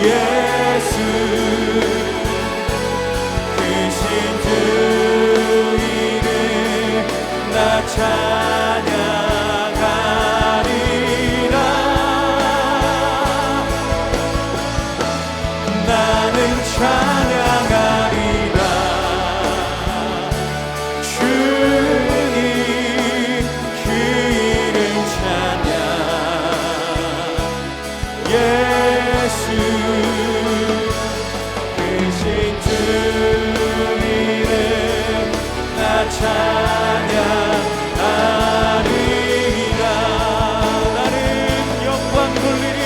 예수 크신 주 이름 나 찬양하리라. 나는 찬양하리라. 주님 그 이름 찬양. 예수 크신 주 이름 나 찬양하리라. 나는 영광 돌리리.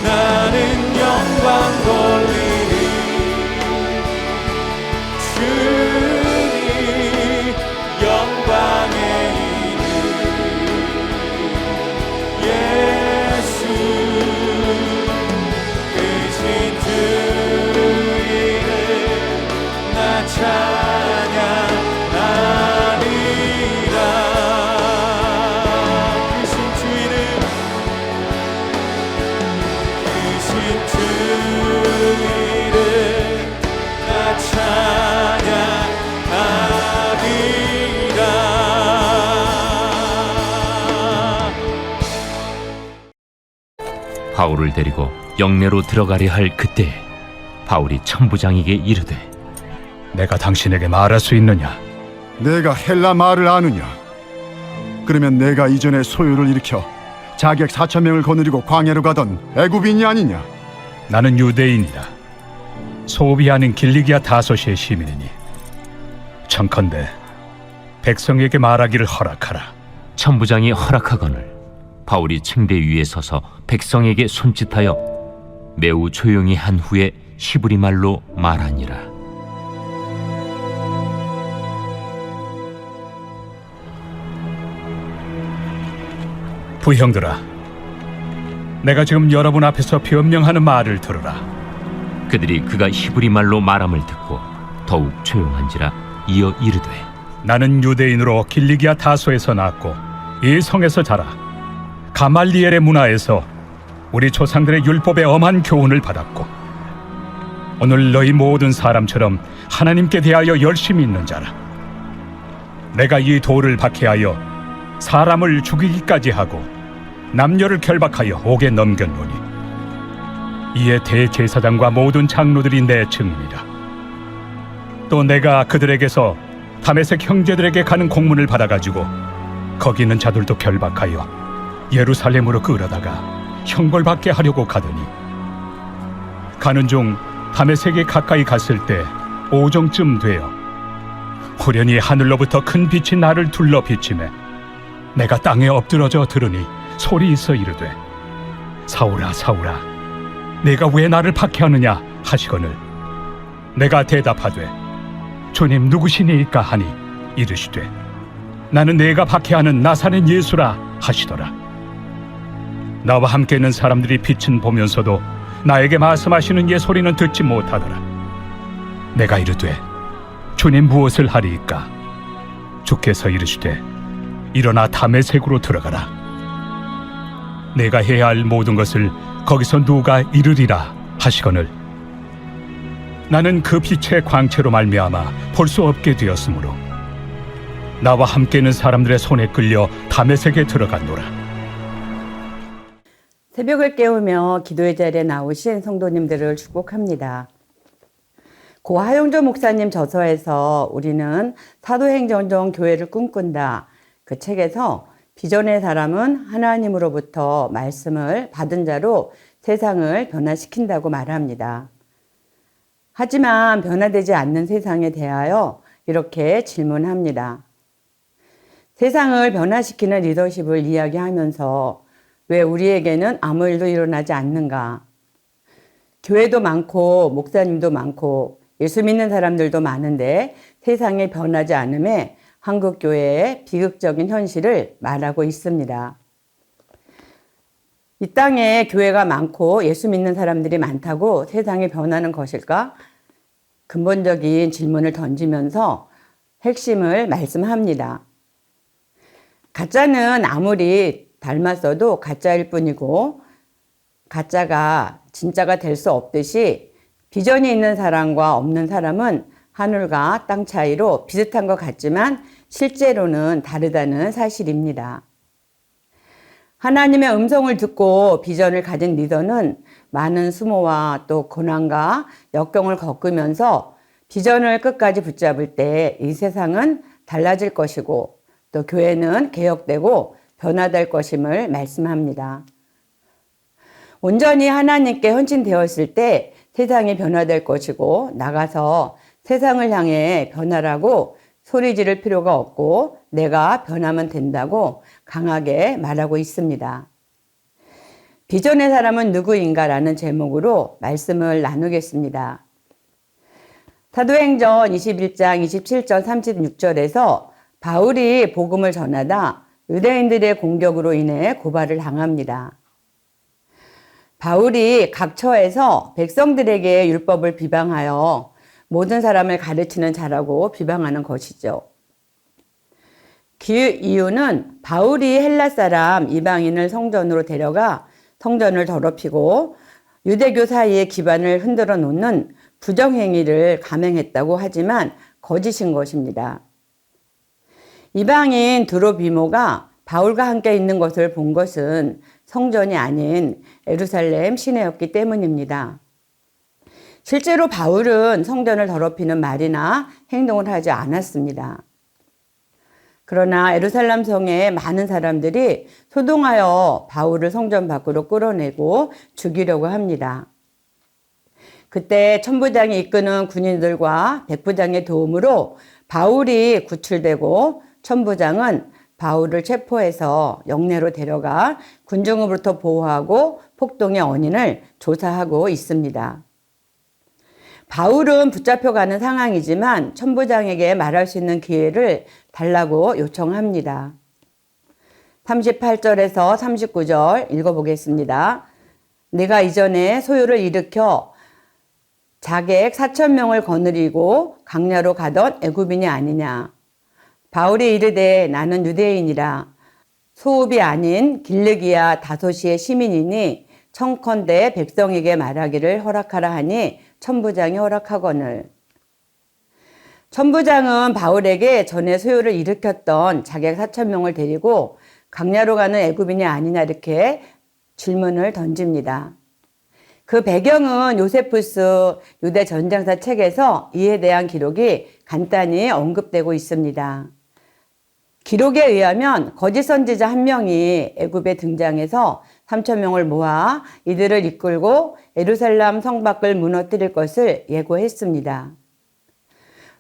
나는 영광 돌리리. 주님 영광의 이름. 예수 크신 주 이름 나 찬양하리라. 크신 주 이름 크신 주 이름 나 찬양하리라. 바울을 데리고 영내로 들어가려 할 그때 바울이 천부장에게 이르되 내가 당신에게 말할 수 있느냐? 내가 헬라 말을 아느냐? 그러면 내가 이전에 소요를 일으켜 자객 4,000명을 거느리고 광야로 가던 애굽인이 아니냐? 나는 유대인이라 소읍이 아닌 길리기아 다소시의 시민이니 청컨대 백성에게 말하기를 허락하라. 천부장이 허락하거늘 바울이 층대 위에 서서 백성에게 손짓하여 매우 조용히 한 후에 히브리 말로 말하니라. 부형들아, 내가 지금 여러분 앞에서 변명하는 말을 들으라. 그들이 그가 히브리 말로 말함을 듣고 더욱 조용한지라 이어 이르되 나는 유대인으로 길리기아 다소에서 낳았고 이 성에서 자라 가말리엘의 문화에서 우리 조상들의 율법의 엄한 교훈을 받았고 오늘 너희 모든 사람처럼 하나님께 대하여 열심히 있는 자라. 내가 이 돌을 박해하여 사람을 죽이기까지 하고 남녀를 결박하여 옥에 넘겼노니 이에 대제사장과 모든 장로들이 내 증인이라. 또 내가 그들에게서 다메섹 형제들에게 가는 공문을 받아가지고 거기 있는 자들도 결박하여 예루살렘으로 끌어다가 형벌받게 하려고 가더니 가는 중 다메섹에 가까이 갔을 때 오정쯤 되어 후련히 하늘로부터 큰 빛이 나를 둘러 비치매 내가 땅에 엎드러져 들으니 소리 있어 이르되 사울아 사울아 내가 왜 나를 박해하느냐 하시거늘 내가 대답하되 주님 누구시니이까 하니 이르시되 나는 내가 박해하는 나사렛 예수라 하시더라. 나와 함께 있는 사람들이 빛은 보면서도 나에게 말씀하시는 예 소리는 듣지 못하더라. 내가 이르되 주님 무엇을 하리이까? 주께서 이르시되 일어나 다메섹으로 들어가라. 내가 해야 할 모든 것을 거기서 누가 이르리라 하시거늘 나는 그 빛의 광채로 말미암아 볼 수 없게 되었으므로 나와 함께 있는 사람들의 손에 끌려 다메섹에 들어갔노라. 새벽을 깨우며 기도의 자리에 나오신 성도님들을 축복합니다. 고 하용조 목사님 저서에서 우리는 사도행전 중 교회를 꿈꾼다. 그 책에서 비전의 사람은 하나님으로부터 말씀을 받은 자로 세상을 변화시킨다고 말합니다. 하지만 변화되지 않는 세상에 대하여 이렇게 질문합니다. 세상을 변화시키는 리더십을 이야기하면서 왜 우리에게는 아무 일도 일어나지 않는가? 교회도 많고 목사님도 많고 예수 믿는 사람들도 많은데 세상이 변하지 않음에 한국교회의 비극적인 현실을 말하고 있습니다. 이 땅에 교회가 많고 예수 믿는 사람들이 많다고 세상이 변하는 것일까? 근본적인 질문을 던지면서 핵심을 말씀합니다. 가짜는 아무리 닮았어도 가짜일 뿐이고 가짜가 진짜가 될 수 없듯이 비전이 있는 사람과 없는 사람은 하늘과 땅 차이로 비슷한 것 같지만 실제로는 다르다는 사실입니다. 하나님의 음성을 듣고 비전을 가진 리더는 많은 수모와 또 고난과 역경을 겪으면서 비전을 끝까지 붙잡을 때 이 세상은 달라질 것이고 또 교회는 개혁되고 변화될 것임을 말씀합니다. 온전히 하나님께 헌신되었을 때 세상이 변화될 것이고 나가서 세상을 향해 변화라고 소리 지를 필요가 없고 내가 변하면 된다고 강하게 말하고 있습니다. 비전의 사람은 누구인가라는 제목으로 말씀을 나누겠습니다. 사도행전 21장 27절 36절에서 바울이 복음을 전하다 유대인들의 공격으로 인해 고발을 당합니다. 바울이 각 처에서 백성들에게 율법을 비방하여 모든 사람을 가르치는 자라고 비방하는 것이죠. 그 이유는 바울이 헬라 사람 이방인을 성전으로 데려가 성전을 더럽히고 유대교 사이의 기반을 흔들어 놓는 부정행위를 감행했다고 하지만 거짓인 것입니다. 이방인 드로비모가 바울과 함께 있는 것을 본 것은 성전이 아닌 예루살렘 시내였기 때문입니다. 실제로 바울은 성전을 더럽히는 말이나 행동을 하지 않았습니다. 그러나 예루살렘 성에 많은 사람들이 소동하여 바울을 성전 밖으로 끌어내고 죽이려고 합니다. 그때 천부장이 이끄는 군인들과 백부장의 도움으로 바울이 구출되고 천부장은 바울을 체포해서 영내로 데려가 군중으로부터 보호하고 폭동의 원인을 조사하고 있습니다. 바울은 붙잡혀가는 상황이지만 천부장에게 말할 수 있는 기회를 달라고 요청합니다. 38절에서 39절 읽어보겠습니다. 내가 이전에 소요를 일으켜 자객 4,000명을 거느리고 강야로 가던 애굽인이 아니냐. 바울이 이르되 나는 유대인이라 소읍이 아닌 길르기야 다소시의 시민이니 청컨대 백성에게 말하기를 허락하라 하니 천부장이 허락하거늘. 천부장은 바울에게 전에 소요를 일으켰던 자객 4,000명을 데리고 강야로 가는 애굽인이 아니냐 이렇게 질문을 던집니다. 그 배경은 요세푸스 유대 전장사 책에서 이에 대한 기록이 간단히 언급되고 있습니다. 기록에 의하면 거짓 선지자 한 명이 애굽에 등장해서 3,000명을 모아 이들을 이끌고 예루살렘 성 밖을 무너뜨릴 것을 예고했습니다.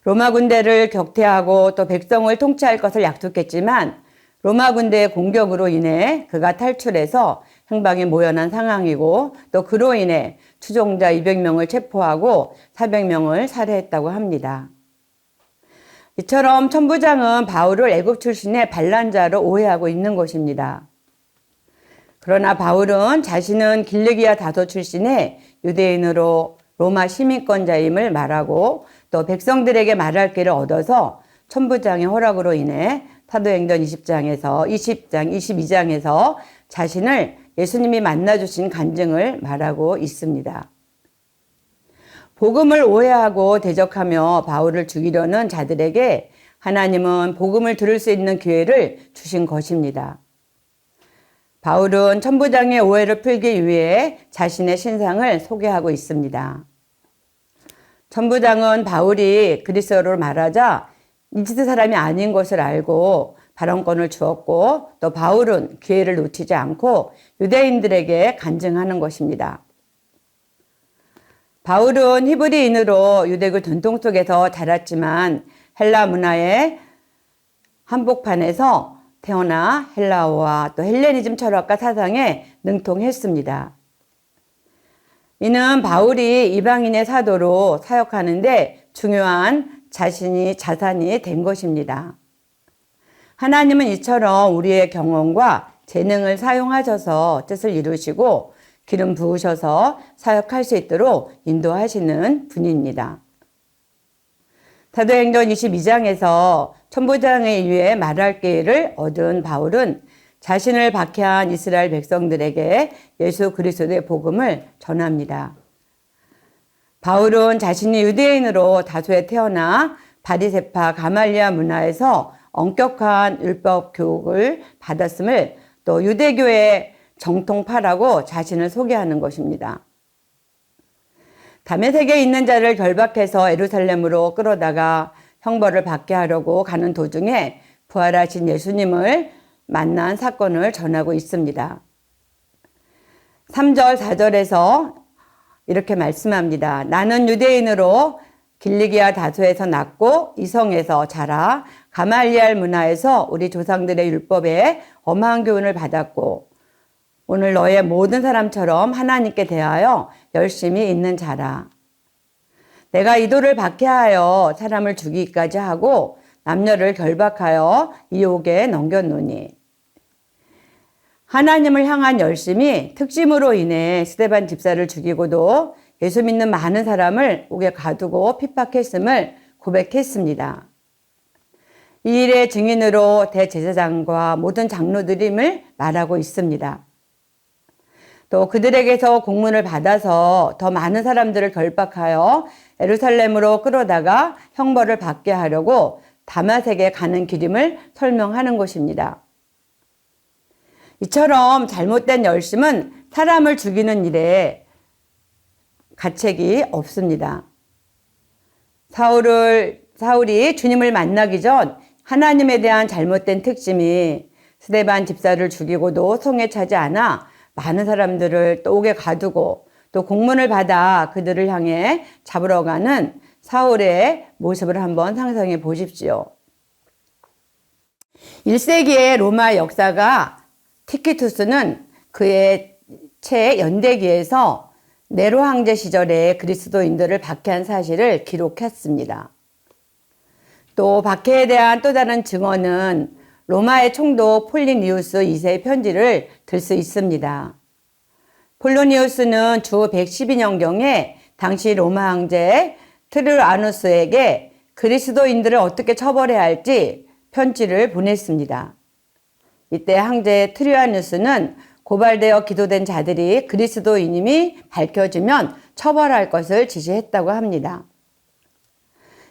로마 군대를 격퇴하고 또 백성을 통치할 것을 약속했지만 로마 군대의 공격으로 인해 그가 탈출해서 행방이 모연한 상황이고 또 그로 인해 추종자 200명을 체포하고 400명을 살해했다고 합니다. 이처럼 천부장은 바울을 애굽 출신의 반란자로 오해하고 있는 것입니다. 그러나 바울은 자신은 길르기아 다소 출신의 유대인으로 로마 시민권자임을 말하고 또 백성들에게 말할 길을 얻어서 천부장의 허락으로 인해 사도행전 20장, 22장에서 자신을 예수님이 만나주신 간증을 말하고 있습니다. 복음을 오해하고 대적하며 바울을 죽이려는 자들에게 하나님은 복음을 들을 수 있는 기회를 주신 것입니다. 바울은 천부장의 오해를 풀기 위해 자신의 신상을 소개하고 있습니다. 천부장은 바울이 그리스도로 말하자 이집트 사람이 아닌 것을 알고 발언권을 주었고 또 바울은 기회를 놓치지 않고 유대인들에게 간증하는 것입니다. 바울은 히브리인으로 유대교 전통 속에서 자랐지만 헬라 문화의 한복판에서 태어나 헬라어와 또 헬레니즘 철학과 사상에 능통했습니다. 이는 바울이 이방인의 사도로 사역하는데 중요한 자산이 된 것입니다. 하나님은 이처럼 우리의 경험과 재능을 사용하셔서 뜻을 이루시고 기름 부으셔서 사역할 수 있도록 인도하시는 분입니다. 사도행전 22장에서 천부장에 의해 말할 기회를 얻은 바울은 자신을 박해한 이스라엘 백성들에게 예수 그리스도의 복음을 전합니다. 바울은 자신이 유대인으로 다소에 태어나 바리새파 가말리아 문화에서 엄격한 율법 교육을 받았음을 또 유대교의 정통파라고 자신을 소개하는 것입니다. 다메섹에 있는 자를 결박해서 예루살렘으로 끌어다가 형벌을 받게 하려고 가는 도중에 부활하신 예수님을 만난 사건을 전하고 있습니다. 3절, 4절에서 이렇게 말씀합니다. 나는 유대인으로 길리기아 다소에서 났고 이성에서 자라 가말리알 문화에서 우리 조상들의 율법에 엄한 교훈을 받았고 오늘 너의 모든 사람처럼 하나님께 대하여 열심히 있는 자라. 내가 이도를 박해하여 사람을 죽이기까지 하고 남녀를 결박하여 이옥에 넘겼노니 하나님을 향한 열심이 특심으로 인해 스데반 집사를 죽이고도 예수 믿는 많은 사람을 옥에 가두고 핍박했음을 고백했습니다. 이 일의 증인으로 대제사장과 모든 장로들임을 말하고 있습니다. 또 그들에게서 공문을 받아서 더 많은 사람들을 결박하여 예루살렘으로 끌어다가 형벌을 받게 하려고 다마섹에 가는 길임을 설명하는 것입니다. 이처럼 잘못된 열심은 사람을 죽이는 일에 가책이 없습니다. 사울이 주님을 만나기 전 하나님에 대한 잘못된 특심이 스데반 집사를 죽이고도 성에 차지 않아 많은 사람들을 또 옥에 가두고 또 공문을 받아 그들을 향해 잡으러 가는 사울의 모습을 한번 상상해 보십시오. 1세기의 로마 역사가 티키투스는 그의 책 연대기에서 네로 황제 시절에 그리스도인들을 박해한 사실을 기록했습니다. 또 박해에 대한 또 다른 증언은 로마의 총독 폴리니우스 2세의 편지를 들 수 있습니다. 폴리니우스는 주 112년경에 당시 로마 황제 트르아누스에게 그리스도인들을 어떻게 처벌해야 할지 편지를 보냈습니다. 이때 황제 트르아누스는 고발되어 기소된 자들이 그리스도인임이 밝혀지면 처벌할 것을 지시했다고 합니다.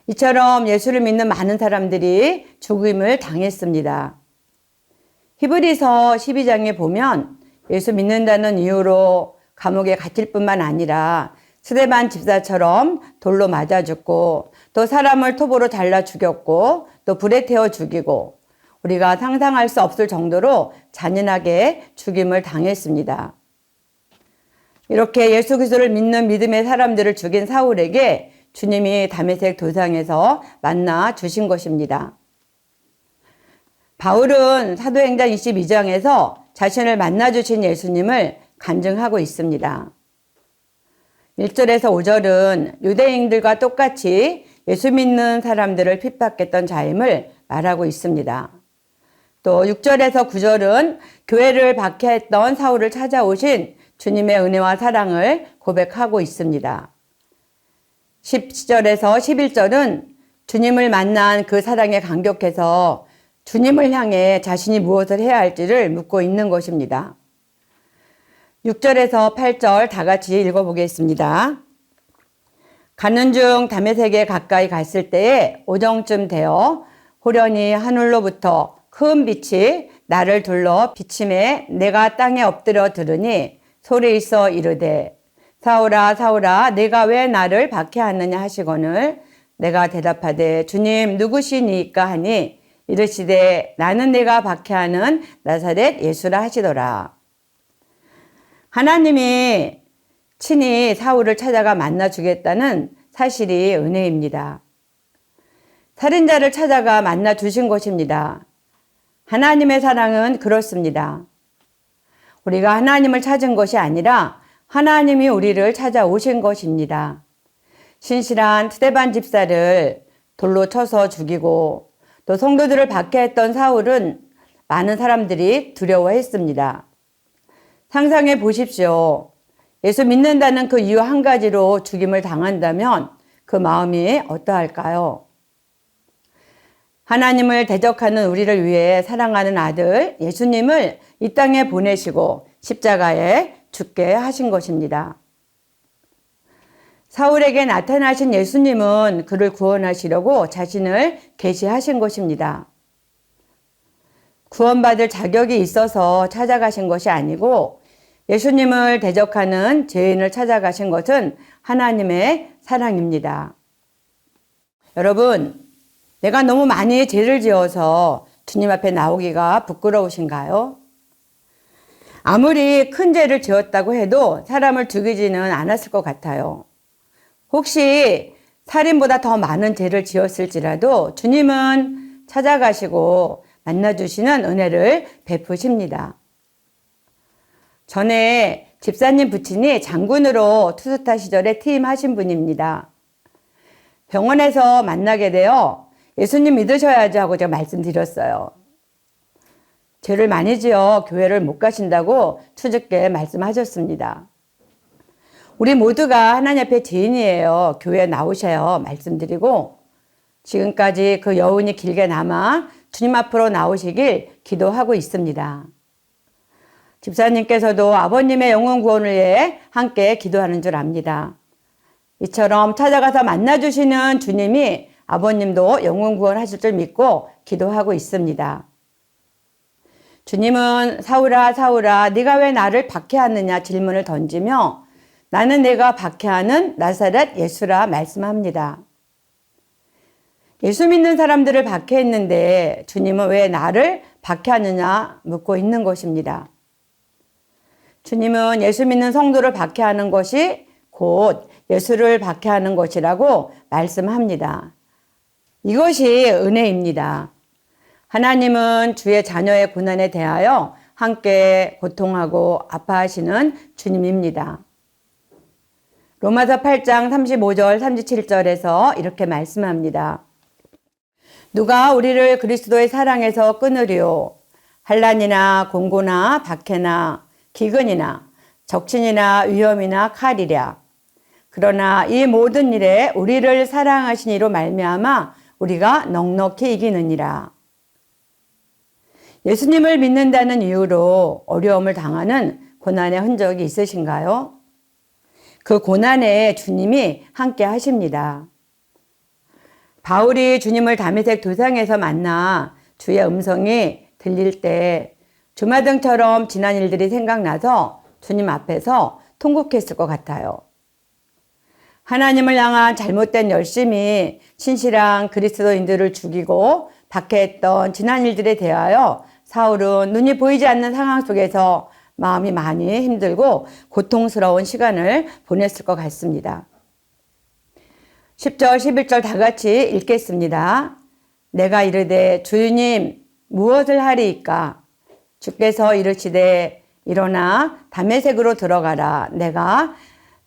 이처럼 예수를 믿는 많은 사람들이 죽임을 당했습니다. 히브리서 12장에 보면 예수 믿는다는 이유로 감옥에 갇힐 뿐만 아니라 스데반 집사처럼 돌로 맞아 죽고 또 사람을 톱으로 잘라 죽였고 또 불에 태워 죽이고 우리가 상상할 수 없을 정도로 잔인하게 죽임을 당했습니다. 이렇게 예수 그리스도를 믿는 믿음의 사람들을 죽인 사울에게 주님이 다메섹 도상에서 만나 주신 것입니다. 바울은 사도행전 22장에서 자신을 만나 주신 예수님을 간증하고 있습니다. 1절에서 5절은 유대인들과 똑같이 예수 믿는 사람들을 핍박했던 자임을 말하고 있습니다. 또 6절에서 9절은 교회를 박해했던 사울을 찾아오신 주님의 은혜와 사랑을 고백하고 있습니다. 10절에서 11절은 주님을 만난 그 사랑에 감격해서 주님을 향해 자신이 무엇을 해야 할지를 묻고 있는 것입니다. 6절에서 8절 다 같이 읽어보겠습니다. 가는 중 다메섹에 가까이 갔을 때에 오정쯤 되어 호련히 하늘로부터 큰 빛이 나를 둘러 비침에 내가 땅에 엎드려 들으니 소리 있어 이르되 사울아 사울아 내가 왜 나를 박해하느냐 하시거늘 내가 대답하되 주님 누구시니까 하니 이르시되 나는 내가 박해하는 나사렛 예수라 하시더라. 하나님이 친히 사울을 찾아가 만나 주겠다는 사실이 은혜입니다. 살인자를 찾아가 만나 주신 것입니다. 하나님의 사랑은 그렇습니다. 우리가 하나님을 찾은 것이 아니라 하나님이 우리를 찾아오신 것입니다. 신실한 스데반 집사를 돌로 쳐서 죽이고 또 성도들을 박해했던 사울은 많은 사람들이 두려워했습니다. 상상해 보십시오. 예수 믿는다는 그 이유 한 가지로 죽임을 당한다면 그 마음이 어떠할까요? 하나님을 대적하는 우리를 위해 사랑하는 아들 예수님을 이 땅에 보내시고 십자가에 죽게 하신 것입니다. 사울에게 나타나신 예수님은 그를 구원하시려고 자신을 계시하신 것입니다. 구원받을 자격이 있어서 찾아가신 것이 아니고 예수님을 대적하는 죄인을 찾아가신 것은 하나님의 사랑입니다. 여러분, 내가 너무 많이 죄를 지어서 주님 앞에 나오기가 부끄러우신가요? 아무리 큰 죄를 지었다고 해도 사람을 죽이지는 않았을 것 같아요. 혹시 살인보다 더 많은 죄를 지었을지라도 주님은 찾아가시고 만나주시는 은혜를 베푸십니다. 전에 집사님 부친이 장군으로 투스타 시절에 퇴임하신 분입니다. 병원에서 만나게 되어 예수님 믿으셔야지 하고 제가 말씀드렸어요. 죄를 많이 지어 교회를 못 가신다고 추측게 말씀하셨습니다. 우리 모두가 하나님 앞에 죄인이에요. 교회에 나오셔요. 말씀드리고 지금까지 그 여운이 길게 남아 주님 앞으로 나오시길 기도하고 있습니다. 집사님께서도 아버님의 영혼 구원을 위해 함께 기도하는 줄 압니다. 이처럼 찾아가서 만나주시는 주님이 아버님도 영혼 구원하실 줄 믿고 기도하고 있습니다. 주님은 사울아 사울아 네가 왜 나를 박해하느냐 질문을 던지며 나는 내가 박해하는 나사렛 예수라 말씀합니다. 예수 믿는 사람들을 박해했는데 주님은 왜 나를 박해하느냐 묻고 있는 것입니다. 주님은 예수 믿는 성도를 박해하는 것이 곧 예수를 박해하는 것이라고 말씀합니다. 이것이 은혜입니다. 하나님은 주의 자녀의 고난에 대하여 함께 고통하고 아파하시는 주님입니다. 로마서 8장 35절 37절에서 이렇게 말씀합니다. 누가 우리를 그리스도의 사랑에서 끊으리요? 환난이나 공고나 박해나 기근이나 적신이나 위험이나 칼이랴. 그러나 이 모든 일에 우리를 사랑하신 이로 말미암아 우리가 넉넉히 이기느니라. 예수님을 믿는다는 이유로 어려움을 당하는 고난의 흔적이 있으신가요? 그 고난에 주님이 함께 하십니다. 바울이 주님을 다메섹 도상에서 만나 주의 음성이 들릴 때 주마등처럼 지난 일들이 생각나서 주님 앞에서 통곡했을 것 같아요. 하나님을 향한 잘못된 열심이 신실한 그리스도인들을 죽이고 박해했던 지난 일들에 대하여 사울은 눈이 보이지 않는 상황 속에서 마음이 많이 힘들고 고통스러운 시간을 보냈을 것 같습니다. 10절, 11절 다 같이 읽겠습니다. 내가 이르되 주님 무엇을 하리이까? 주께서 이르시되 일어나 다메섹으로 들어가라.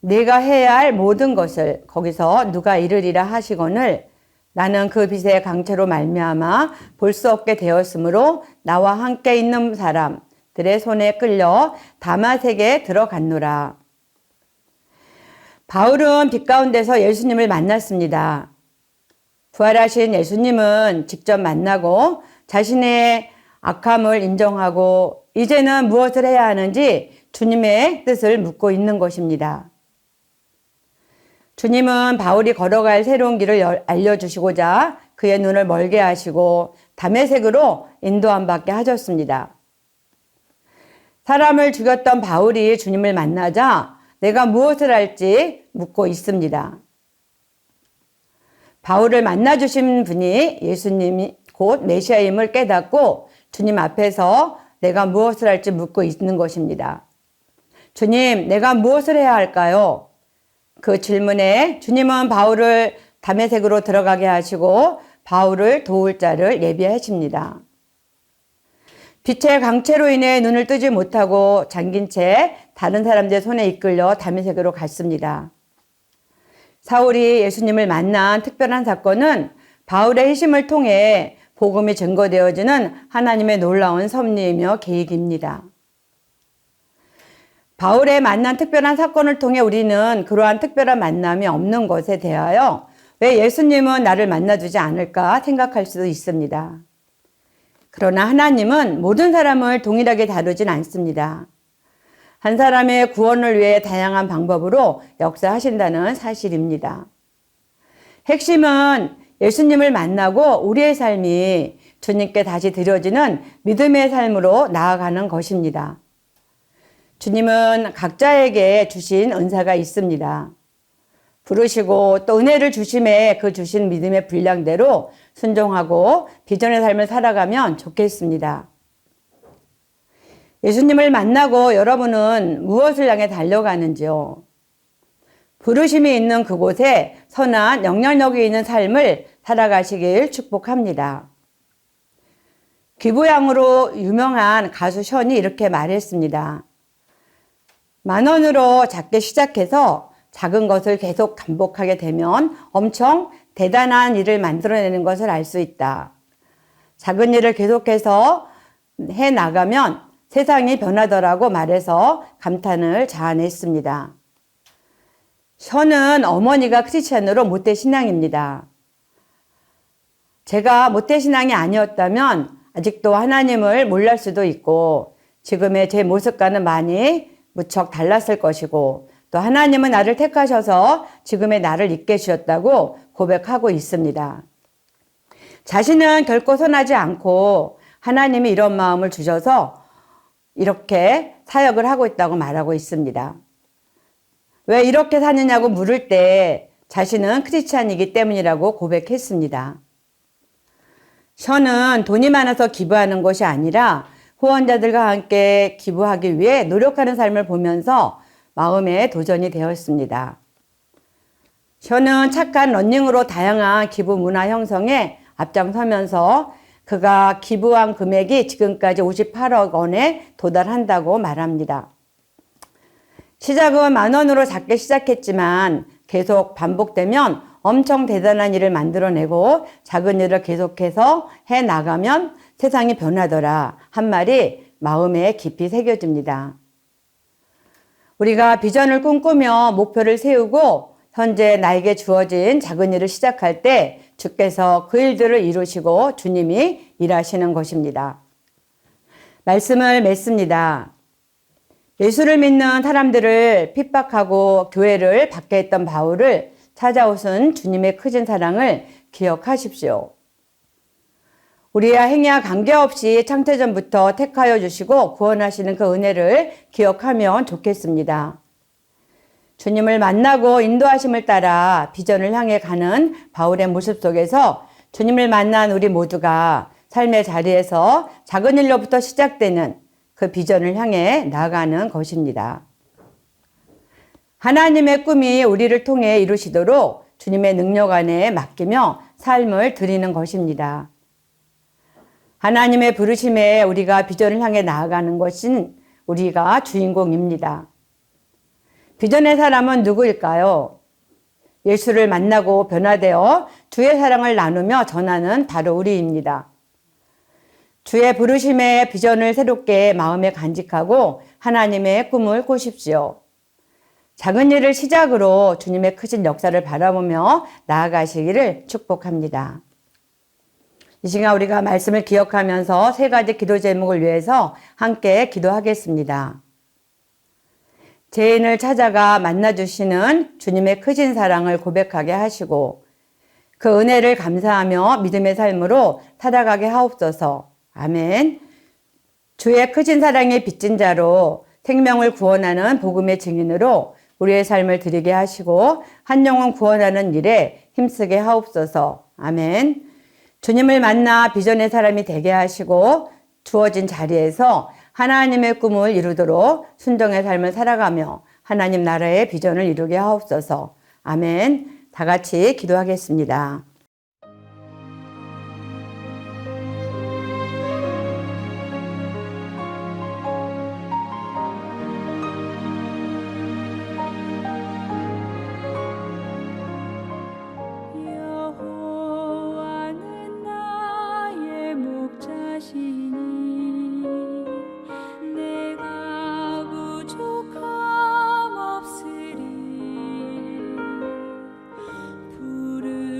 네가 해야 할 모든 것을 거기서 누가 이르리라 하시거늘 나는 그 빛의 강체로 말미암아 볼 수 없게 되었으므로 나와 함께 있는 사람들의 손에 끌려 다마섹에 들어갔노라. 바울은 빛 가운데서 예수님을 만났습니다. 부활하신 예수님은 직접 만나고 자신의 악함을 인정하고 이제는 무엇을 해야 하는지 주님의 뜻을 묻고 있는 것입니다. 주님은 바울이 걸어갈 새로운 길을 알려주시고자 그의 눈을 멀게 하시고 다메섹으로 인도함 받게 하셨습니다. 사람을 죽였던 바울이 주님을 만나자 내가 무엇을 할지 묻고 있습니다. 바울을 만나주신 분이 예수님이 곧 메시아임을 깨닫고 주님 앞에서 내가 무엇을 할지 묻고 있는 것입니다. 주님, 내가 무엇을 해야 할까요? 그 질문에 주님은 바울을 다메섹으로 들어가게 하시고 바울을 도울 자를 예비하십니다. 빛의 강체로 인해 눈을 뜨지 못하고 잠긴 채 다른 사람들의 손에 이끌려 다메섹으로 갔습니다. 사울이 예수님을 만난 특별한 사건은 바울의 희심을 통해 복음이 증거되어지는 하나님의 놀라운 섭리이며 계획입니다. 바울의 만난 특별한 사건을 통해 우리는 그러한 특별한 만남이 없는 것에 대하여 왜 예수님은 나를 만나주지 않을까 생각할 수도 있습니다. 그러나 하나님은 모든 사람을 동일하게 다루진 않습니다. 한 사람의 구원을 위해 다양한 방법으로 역사하신다는 사실입니다. 핵심은 예수님을 만나고 우리의 삶이 주님께 다시 드려지는 믿음의 삶으로 나아가는 것입니다. 주님은 각자에게 주신 은사가 있습니다. 부르시고 또 은혜를 주심에 그 주신 믿음의 분량대로 순종하고 비전의 삶을 살아가면 좋겠습니다. 예수님을 만나고 여러분은 무엇을 향해 달려가는지요? 부르심이 있는 그곳에 선한 영향력이 있는 삶을 살아가시길 축복합니다. 기부양으로 유명한 가수 션이 이렇게 말했습니다. 10,000원으로 작게 시작해서 작은 것을 계속 반복하게 되면 엄청 대단한 일을 만들어내는 것을 알 수 있다. 작은 일을 계속해서 해 나가면 세상이 변하더라고 말해서 감탄을 자아냈습니다. 션은 어머니가 크리스찬으로 모태신앙입니다. 제가 모태신앙이 아니었다면 아직도 하나님을 몰랄 수도 있고 지금의 제 모습과는 많이 무척 달랐을 것이고 또 하나님은 나를 택하셔서 지금의 나를 있게 주셨다고 고백하고 있습니다. 자신은 결코 선하지 않고 하나님이 이런 마음을 주셔서 이렇게 사역을 하고 있다고 말하고 있습니다. 왜 이렇게 사느냐고 물을 때 자신은 크리스찬이기 때문이라고 고백했습니다. 션은 돈이 많아서 기부하는 것이 아니라 후원자들과 함께 기부하기 위해 노력하는 삶을 보면서 마음에 도전이 되었습니다. 션은 착한 러닝으로 다양한 기부 문화 형성에 앞장서면서 그가 기부한 금액이 지금까지 58억 원에 도달한다고 말합니다. 시작은 10,000원으로 작게 시작했지만 계속 반복되면 엄청 대단한 일을 만들어내고 작은 일을 계속해서 해 나가면 세상이 변하더라 한 말이 마음에 깊이 새겨집니다. 우리가 비전을 꿈꾸며 목표를 세우고 현재 나에게 주어진 작은 일을 시작할 때 주께서 그 일들을 이루시고 주님이 일하시는 것입니다. 말씀을 맺습니다. 예수를 믿는 사람들을 핍박하고 교회를 받게 했던 바울을 찾아오신 주님의 크신 사랑을 기억하십시오. 우리와 행위와 관계없이 창세전부터 택하여 주시고 구원하시는 그 은혜를 기억하면 좋겠습니다. 주님을 만나고 인도하심을 따라 비전을 향해 가는 바울의 모습 속에서 주님을 만난 우리 모두가 삶의 자리에서 작은 일로부터 시작되는 그 비전을 향해 나아가는 것입니다. 하나님의 꿈이 우리를 통해 이루시도록 주님의 능력 안에 맡기며 삶을 드리는 것입니다. 하나님의 부르심에 우리가 비전을 향해 나아가는 것은 우리가 주인공입니다. 비전의 사람은 누구일까요? 예수를 만나고 변화되어 주의 사랑을 나누며 전하는 바로 우리입니다. 주의 부르심의 비전을 새롭게 마음에 간직하고 하나님의 꿈을 꾸십시오. 작은 일을 시작으로 주님의 크신 역사를 바라보며 나아가시기를 축복합니다. 이 시간 우리가 말씀을 기억하면서 세 가지 기도 제목을 위해서 함께 기도하겠습니다. 죄인을 찾아가 만나주시는 주님의 크신 사랑을 고백하게 하시고 그 은혜를 감사하며 믿음의 삶으로 살아가게 하옵소서. 아멘. 주의 크신 사랑에 빚진 자로 생명을 구원하는 복음의 증인으로 우리의 삶을 드리게 하시고 한 영혼 구원하는 일에 힘쓰게 하옵소서. 아멘. 주님을 만나 비전의 사람이 되게 하시고 주어진 자리에서 하나님의 꿈을 이루도록 순종의 삶을 살아가며 하나님 나라의 비전을 이루게 하옵소서. 아멘. 다 같이 기도하겠습니다. 여호와는 나의 목자시니 내가 부족함 없으리 푸른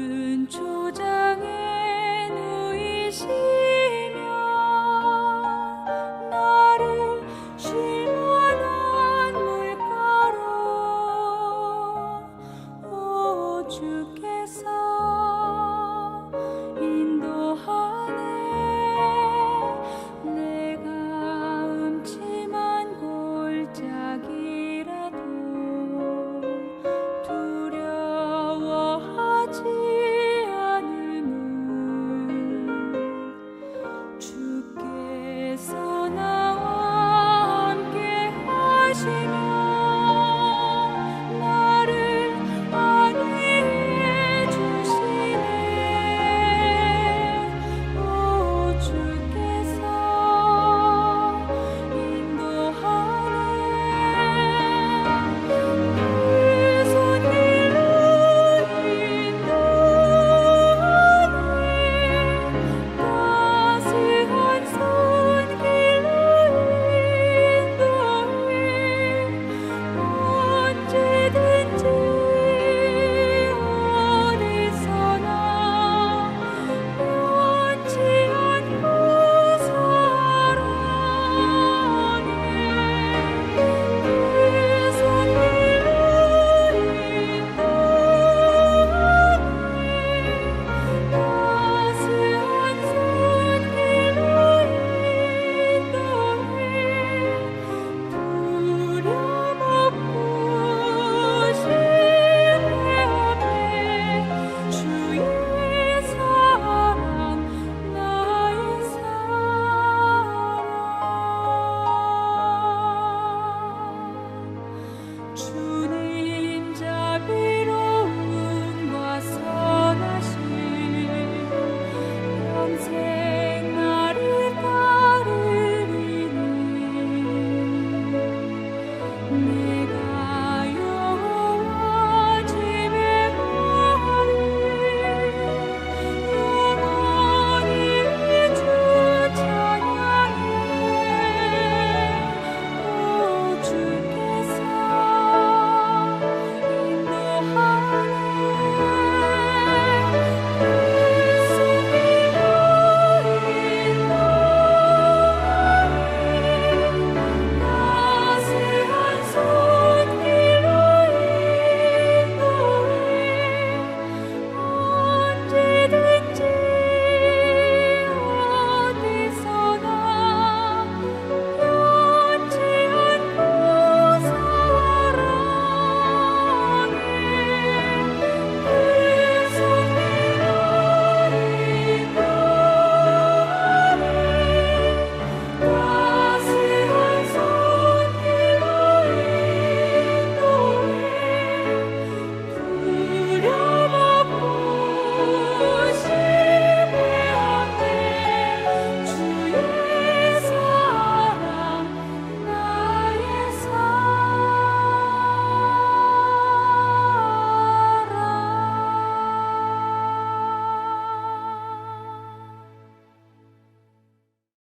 주